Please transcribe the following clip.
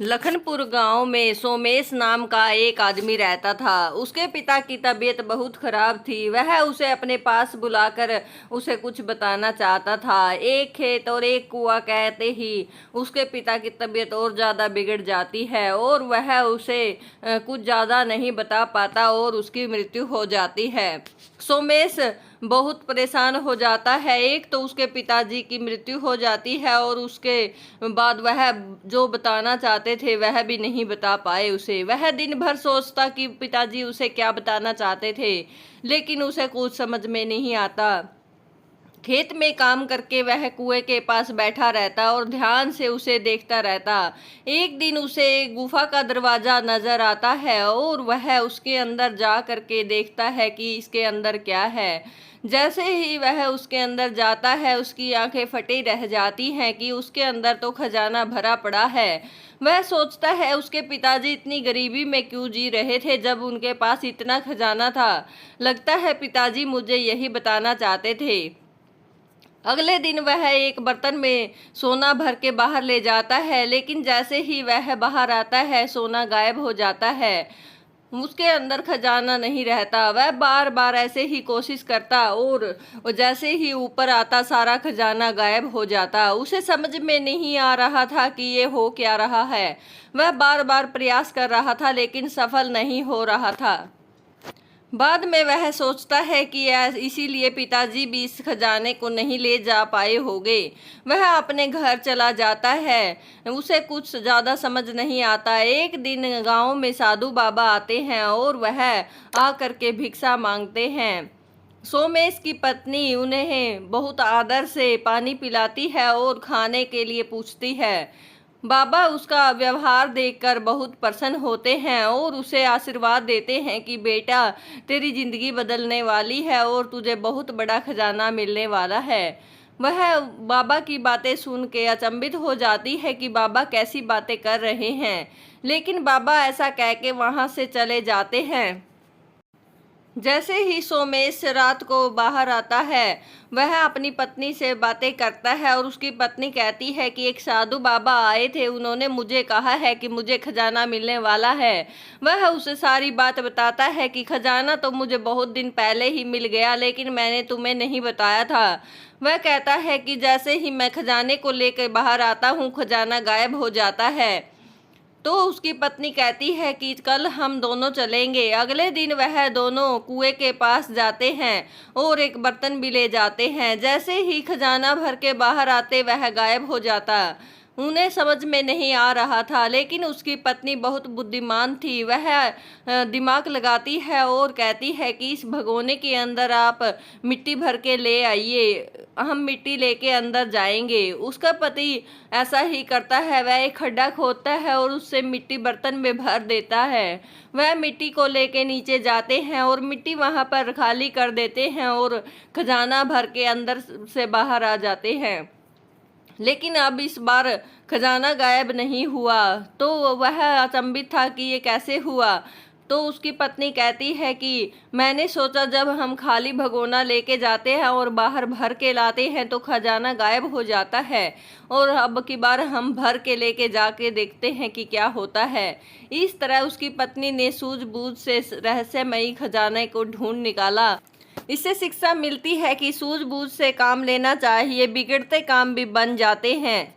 लखनपुर गांव में सोमेश नाम का एक आदमी रहता था। उसके पिता की तबीयत बहुत खराब थी। वह उसे अपने पास बुलाकर उसे कुछ बताना चाहता था। एक खेत और एक कुआं कहते ही उसके पिता की तबीयत और ज़्यादा बिगड़ जाती है और वह उसे कुछ ज़्यादा नहीं बता पाता और उसकी मृत्यु हो जाती है। सोमेश बहुत परेशान हो जाता है। एक तो उसके पिताजी की मृत्यु हो जाती है और उसके बाद वह जो बताना चाहते थे वह भी नहीं बता पाए उसे। वह दिन भर सोचता कि पिताजी उसे क्या बताना चाहते थे, लेकिन उसे कुछ समझ में नहीं आता। खेत में काम करके वह कुएं के पास बैठा रहता और ध्यान से उसे देखता रहता। एक दिन उसे एक गुफा का दरवाजा नजर आता है और वह उसके अंदर जा करके देखता है कि इसके अंदर क्या है। जैसे ही वह उसके अंदर जाता है उसकी आंखें फटी रह जाती हैं कि उसके अंदर तो खजाना भरा पड़ा है। वह सोचता है उसके पिताजी इतनी गरीबी में क्यों जी रहे थे जब उनके पास इतना खजाना था। लगता है पिताजी मुझे यही बताना चाहते थे। अगले दिन वह एक बर्तन में सोना भर के बाहर ले जाता है, लेकिन जैसे ही वह बाहर आता है सोना गायब हो जाता है। उसके अंदर खजाना नहीं रहता। वह बार बार ऐसे ही कोशिश करता और जैसे ही ऊपर आता सारा खजाना गायब हो जाता। उसे समझ में नहीं आ रहा था कि ये हो क्या रहा है। वह बार बार प्रयास कर रहा था लेकिन सफल नहीं हो रहा था। बाद में वह सोचता है कि इसीलिए पिताजी भी इस खजाने को नहीं ले जा पाए होंगे। वह अपने घर चला जाता है। उसे कुछ ज़्यादा समझ नहीं आता। एक दिन गांव में साधु बाबा आते हैं और वह आ करके भिक्षा मांगते हैं। सोमेश की पत्नी उन्हें बहुत आदर से पानी पिलाती है और खाने के लिए पूछती है। बाबा उसका व्यवहार देखकर बहुत प्रसन्न होते हैं और उसे आशीर्वाद देते हैं कि बेटा तेरी जिंदगी बदलने वाली है और तुझे बहुत बड़ा खजाना मिलने वाला है। वह बाबा की बातें सुन के अचंभित हो जाती है कि बाबा कैसी बातें कर रहे हैं, लेकिन बाबा ऐसा कह के वहाँ से चले जाते हैं। जैसे ही सोमेश रात को बाहर आता है वह अपनी पत्नी से बातें करता है और उसकी पत्नी कहती है कि एक साधु बाबा आए थे, उन्होंने मुझे कहा है कि मुझे खजाना मिलने वाला है। वह उसे सारी बात बताता है कि खजाना तो मुझे बहुत दिन पहले ही मिल गया, लेकिन मैंने तुम्हें नहीं बताया था। वह कहता है कि जैसे ही मैं खजाने को लेकर बाहर आता हूँ खजाना गायब हो जाता है। तो उसकी पत्नी कहती है कि कल हम दोनों चलेंगे। अगले दिन वह दोनों कुएं के पास जाते हैं और एक बर्तन भी ले जाते हैं। जैसे ही खजाना भर के बाहर आते वह गायब हो जाता। उन्हें समझ में नहीं आ रहा था, लेकिन उसकी पत्नी बहुत बुद्धिमान थी। वह दिमाग लगाती है और कहती है कि इस भगोने के अंदर आप मिट्टी भर के ले आइए, हम मिट्टी लेके अंदर जाएंगे। उसका पति ऐसा ही करता है। वह एक खड्डा खोदता है और उससे मिट्टी बर्तन में भर देता है। वह मिट्टी को लेके नीचे जाते हैं और मिट्टी वहां पर खाली कर देते हैं और खजाना भर के अंदर से बाहर आ जाते हैं। लेकिन अब इस बार खजाना गायब नहीं हुआ। तो वह अचंभित था कि ये कैसे हुआ। तो उसकी पत्नी कहती है कि मैंने सोचा जब हम खाली भगोना लेके जाते हैं और बाहर भर के लाते हैं तो खजाना गायब हो जाता है, और अब की बार हम भर के लेके जाके देखते हैं कि क्या होता है। इस तरह उसकी पत्नी ने सूझबूझ से रहस्यमयी खजाने को ढूंढ निकाला। इससे शिक्षा मिलती है कि सूझबूझ से काम लेना चाहिए, बिगड़ते काम भी बन जाते हैं।